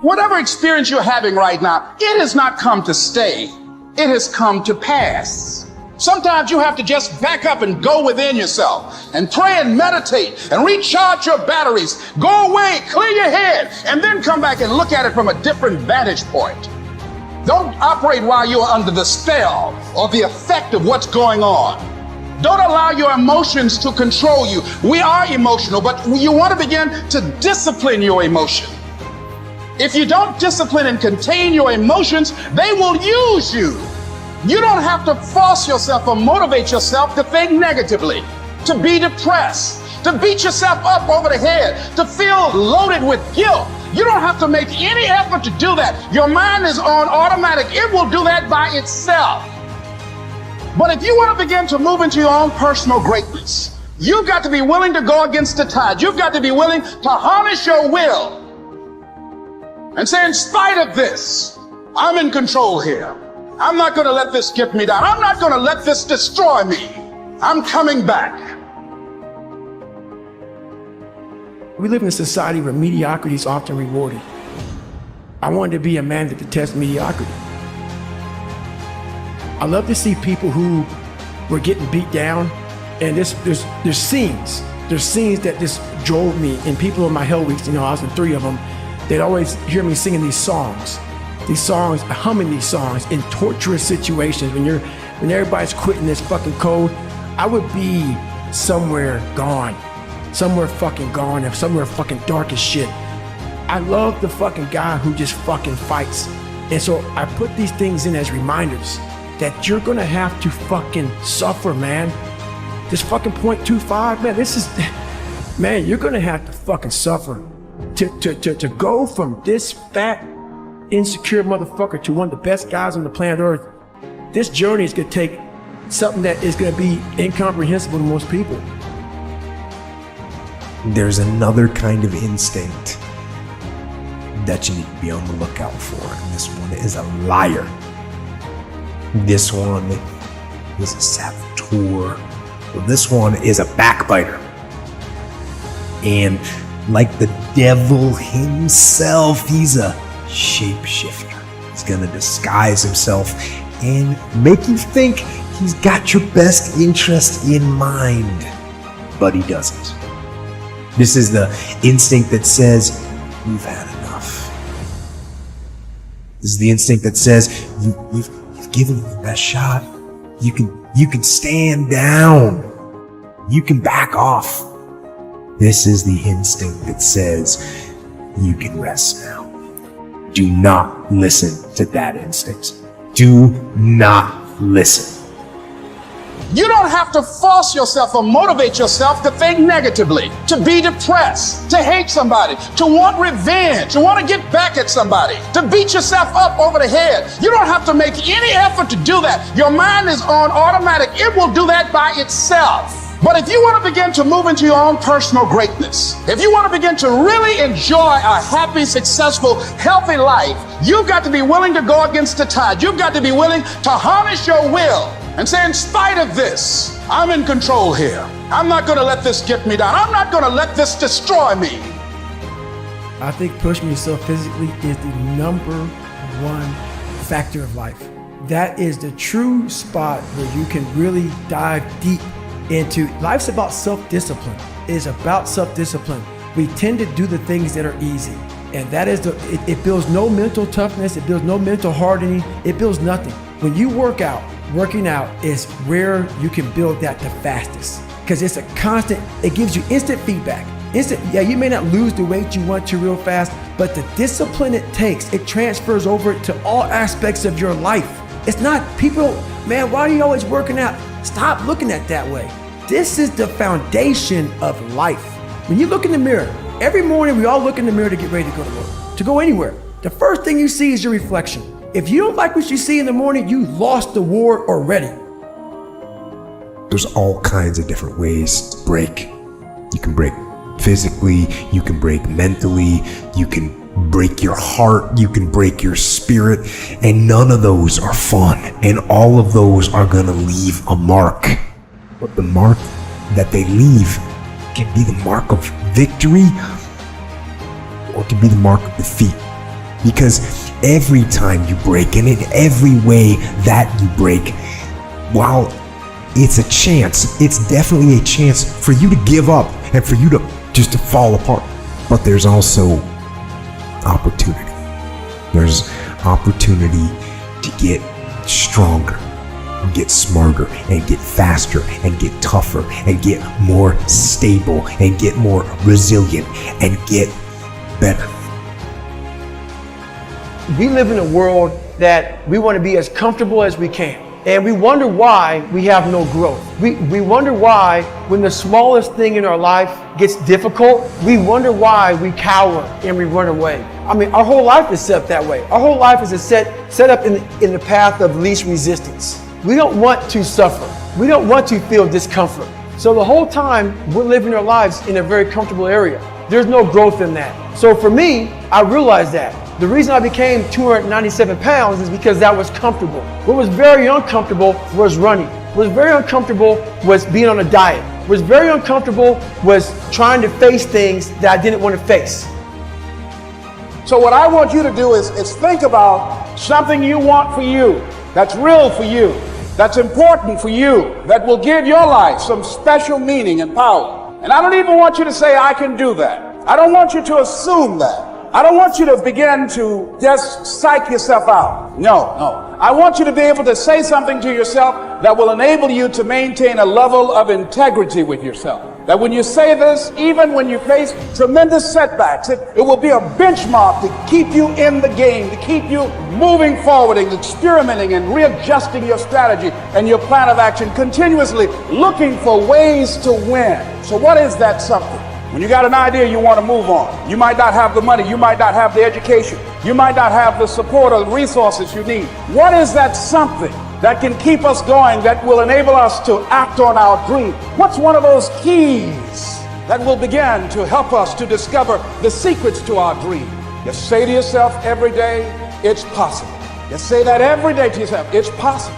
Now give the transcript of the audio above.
Whatever experience you're having right now, it has not come to stay. It has come to pass. Sometimes you have to just back up and go within yourself and pray and meditate and recharge your batteries. Go away, clear your head, and then come back and look at it from a different vantage point. Don't operate while you're under the spell or the effect of what's going on. Don't allow your emotions to control you. We are emotional, but you want to begin to discipline your emotion. If you don't discipline and contain your emotions, they will use you. You don't have to force yourself or motivate yourself to think negatively, to be depressed, to beat yourself up over the head, to feel loaded with guilt. You don't have to make any effort to do that. Your mind is on automatic. It will do that by itself. But if you want to begin to move into your own personal greatness, you've got to be willing to go against the tide. You've got to be willing to harness your will and say, in spite of this, I'm in control here. I'm not going to let this get me down. I'm not going to let this destroy me. I'm coming back. We live in a society where mediocrity is often rewarded. I wanted to be a man that detests mediocrity. I love to see people who were getting beat down, and there's scenes that just drove me. And people in my hell weeks, I was in 3 of them, they'd always hear me singing these songs, humming these songs in torturous situations. When everybody's quitting this fucking code, I would be somewhere gone, somewhere fucking dark as shit. I love the fucking guy who just fucking fights. And so I put these things in as reminders that you're gonna have to fucking suffer, man. This fucking 0.25, man, you're gonna have to fucking suffer to go from this fat, insecure motherfucker to one of the best guys on the planet Earth. This journey is gonna take something that is gonna be incomprehensible to most people. There's another kind of instinct that you need to be on the lookout for, and this one is a liar. This one is a saboteur. This one is a backbiter. And like the devil himself, he's a shapeshifter. He's gonna disguise himself and make you think he's got your best interest in mind, but he doesn't. This is the instinct that says, you've had enough. This is the instinct that says, you've given it your best shot. You can stand down. You can back off. This is the instinct that says, you can rest now. Do not listen to that instinct. Do not listen. You don't have to force yourself or motivate yourself to think negatively, to be depressed, to hate somebody, to want revenge, to want to get back at somebody, to beat yourself up over the head. You don't have to make any effort to do that. Your mind is on automatic. It will do that by itself. But if you want to begin to move into your own personal greatness, if you want to begin to really enjoy a happy, successful, healthy life, you've got to be willing to go against the tide. You've got to be willing to harness your will and say, in spite of this, I'm in control here. I'm not going to let this get me down. I'm not going to let this destroy me. I think pushing yourself physically is the #1 factor of life. That is the true spot where you can really dive deep into. Life's about self-discipline. It is about self-discipline. We tend to do the things that are easy. And that is it builds no mental toughness. It builds no mental hardening. It builds nothing. When you working out is where you can build that the fastest, because it's a constant. It gives you instant feedback. Yeah, you may not lose the weight you want to real fast, but the discipline it takes, it transfers over to all aspects of your life. It's not people, man, why are you always working out? Stop looking at it that way. This is the foundation of life. When you look in the mirror, every morning we all look in the mirror to get ready to go to work, to go anywhere. The first thing you see is your reflection. If you don't like what you see in the morning, you lost the war already. There's all kinds of different ways to break. You can break physically, you can break mentally, you can break your heart, you can break your spirit, and none of those are fun, and all of those are gonna leave a mark. But the mark that they leave can be the mark of victory, or it can be the mark of defeat. Because every time you break, and in every way that you break, while it's a chance, it's definitely a chance for you to give up and for you to just to fall apart. But there's also opportunity. There's opportunity to get stronger, get smarter, and get faster, and get tougher, and get more stable, and get more resilient, and get better. We live in a world that we want to be as comfortable as we can. And we wonder why we have no growth. We wonder why when the smallest thing in our life gets difficult, we wonder why we cower and we run away. I mean, our whole life is set up that way. Our whole life is set up in the path of least resistance. We don't want to suffer. We don't want to feel discomfort. So the whole time we're living our lives in a very comfortable area. There's no growth in that. So for me, I realized that. The reason I became 297 pounds is because that was comfortable. What was very uncomfortable was running. What was very uncomfortable was being on a diet. What was very uncomfortable was trying to face things that I didn't want to face. So what I want you to do is think about something you want for you, that's real for you, that's important for you, that will give your life some special meaning and power. And I don't even want you to say, I can do that. I don't want you to assume that. I don't want you to begin to just psych yourself out. No. I want you to be able to say something to yourself that will enable you to maintain a level of integrity with yourself. That when you say this, even when you face tremendous setbacks, it will be a benchmark to keep you in the game, to keep you moving forward and experimenting and readjusting your strategy and your plan of action, continuously looking for ways to win. So what is that something? When you got an idea you want to move on, you might not have the money, you might not have the education, you might not have the support or the resources you need. What is that something that can keep us going, that will enable us to act on our dream? What's one of those keys that will begin to help us to discover the secrets to our dream? You say to yourself every day, it's possible. You say that every day to yourself, it's possible.